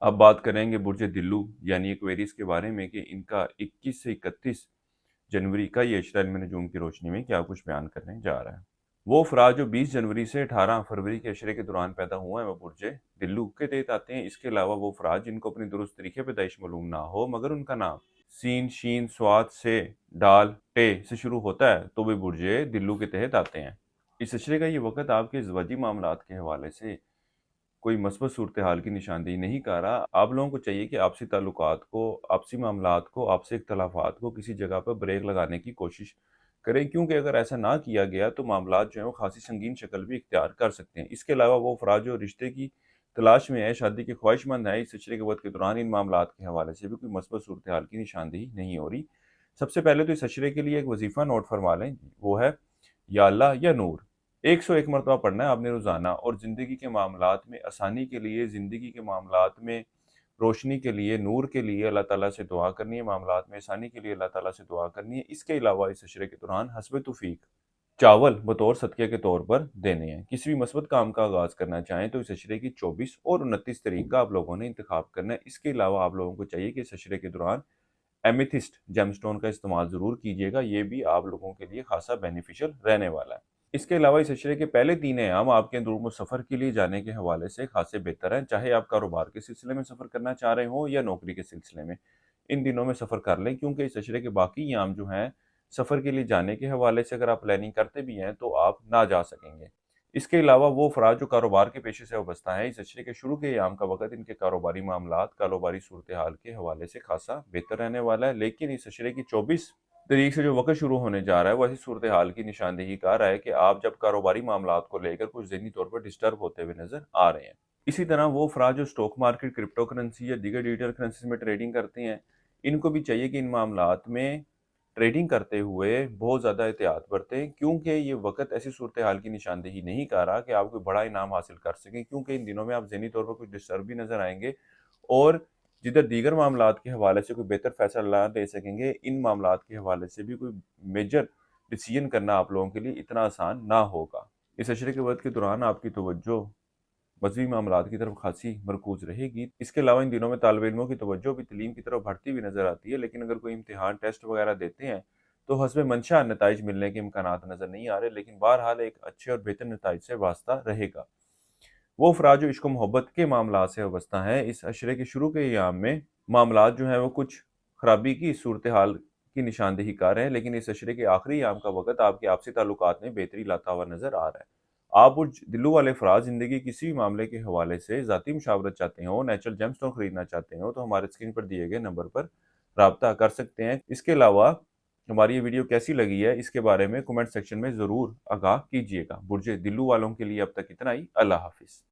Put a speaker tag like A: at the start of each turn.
A: अब बात करेंगे बुर्ज दिल्लू यानी एक्वेरियस के बारे में कि इनका 21 से 31 जनवरी का ये इशरा इल्म नजूम की रोशनी में क्या कुछ बयान करने जा रहा है। वो अफराद जो 20 जनवरी से 18 फरवरी के अशरे के दौरान पैदा हुए हैं वो बुर्ज दिल्लू के तहत आते हैं। इसके अलावा वो अफराद जिनको अपनी दुरुस्त तरीके पैदाइश मालूम ना हो मगर उनका नाम सीन शीन स्वाद से डाल टे से शुरू होता है तो वे बुर्ज दिल्लू के तहत आते हैं। इस अशरे का ये वक़्त आपके ज़वाजी मामलात के हवाले से कोई मस्बत सूरत हाल की निशानदेही नहीं कर रहा। आप लोगों को चाहिए कि आपसी ताल्लुकात को, आपसी मामलात को, आपसी इख्तलाफात को किसी जगह पर ब्रेक लगाने की कोशिश करें, क्योंकि अगर ऐसा ना किया गया तो मामलात जो हैं वो खासी संगीन शक्ल भी इख्तियार कर सकते हैं। इसके अलावा वो अफराद जो रिश्ते की तलाश में है, शादी के ख्वाहिशमंद है, इस सिलसिले के वक्त के दौरान इन मामलात के हवाले से भी कोई मस्बत सूरत हाल की निशानदेही नहीं हो रही। सबसे पहले तो इस अशरे के लिए एक वजीफ़ा नोट फरमा लें, वो है या अल्लाह या नूर। 101 मरतबा पढ़ना है आपने रोज़ाना। और ज़िंदगी के मामलात में आसानी के लिए, ज़िंदगी के मामलात में रोशनी के लिए, नूर के लिए अल्लाह ताला से दुआ करनी है, मामलात में आसानी के लिए अल्लाह ताला से दुआ करनी है। इसके अलावा इस अशरे के दौरान हस्ब तौफीक चावल बतौर सदक़े के तौर पर देने हैं। किसी भी मस्बत काम का आगाज़ करना चाहें तो इस अशरे की 24 और 29 तारीख का आप लोगों ने इंतखाब करना है। इसके अलावा आप लोगों को चाहिए कि इस अशरे के दौरान एमेथिस्ट जेमस्टोन का इस्तेमाल ज़रूर कीजिएगा, ये भी आप लोगों के लिए खासा बेनिफिशियल रहने वाला है। इसके अलावा इस अशरे के पहले 3 अयाम आपके अंदरूनी सफ़र के लिए जाने के हवाले से खासे बेहतर हैं, चाहे आप कारोबार के सिलसिले में सफ़र करना चाह रहे हों या नौकरी के सिलसिले में। इन दिनों में सफ़र कर लें, क्योंकि इस अशरे के बाकी अयाम जो हैं सफ़र के लिए जाने के हवाले से अगर आप प्लानिंग करते भी हैं तो आप ना जा सकेंगे। इसके अलावा वो अफराद जो कारोबार के पेशे से वाबस्ता हैं, इस अशरे के शुरू के अयाम का वक़्त इनके कारोबारी मामलात, कारोबारी सूरत हाल के हवाले से खासा बेहतर रहने वाला है। लेकिन इस अशरे की 24 तारीख से जो वक़्त शुरू होने जा रहा है, वो ऐसी सूरत हाल की निशानदेही कर रहा है कि आप जब कारोबारी मामलात को लेकर कुछ ज़हनी तौर पर डिस्टर्ब होते हुए नज़र आ रहे हैं। इसी तरह वो अफराद जो स्टॉक मार्केट, क्रिप्टो करेंसी या दीगर डिजिटल करेंसीज़ में ट्रेडिंग करते हैं, इनको भी चाहिए कि इन मामलात में ट्रेडिंग करते हुए बहुत ज़्यादा एहतियात बरतें, क्योंकि ये वक़्त ऐसी सूरत हाल की निशानदेही नहीं कर रहा कि आप कोई बड़ा इनाम हासिल कर सकें, क्योंकि इन दिनों में आप ज़हनी तौर पर कुछ डिस्टर्ब भी नज़र आएँगे और जिधर दीगर मामलात के हवाले से कोई बेहतर फ़ैसला ना ले सकेंगे, इन मामलात के हवाले से भी कोई मेजर डिसीजन करना आप लोगों के लिए इतना आसान ना होगा। इस अशरे के वक़्त के दौरान आपकी तवज्जो मज़हबी मामलात की तरफ खासी मरकूज़ रहेगी। इसके अलावा इन दिनों में तालिब इल्मों की तवज्जो भी तालीम की तरफ बढ़ती हुई नज़र आती है, लेकिन अगर कोई इम्तिहान, टेस्ट वगैरह देते हैं तो हस्ब मंशा नताइज मिलने के इम्कानात नज़र नहीं आ रहे, लेकिन बहरहाल एक अच्छे और बेहतर नताइज से वास्ता रहेगा। वो अफराद जो इश्क मोहब्बत के मामलात से वाबस्ता हैं, इस अशरे के शुरू के अयाम में मामलात जो हैं वो कुछ खराबी की सूरत हाल की निशानदेही कर रहे हैं, लेकिन इस अशरे के आखिरी अयाम का वक़्त आपके आपसी ताल्लुकात में बेहतरी लाता हुआ नज़र आ रहा है। आप बुर्ज दिल्लू वाले अफराद ज़िंदगी के किसी भी मामले के हवाले से ज़ाती मशावरत चाहते हो, नेचुरल जेमस्टोन खरीदना चाहते हो, तो हमारे स्क्रीन पर दिए गए नंबर पर राब्ता कर सकते हैं। इसके अलावा हमारी ये वीडियो कैसी लगी है, इसके बारे में कमेंट सेक्शन में ज़रूर आगाह कीजिएगा। बुर्ज दिल्लू वालों के लिए अब तक इतना ही। अल्लाह हाफ़िज़।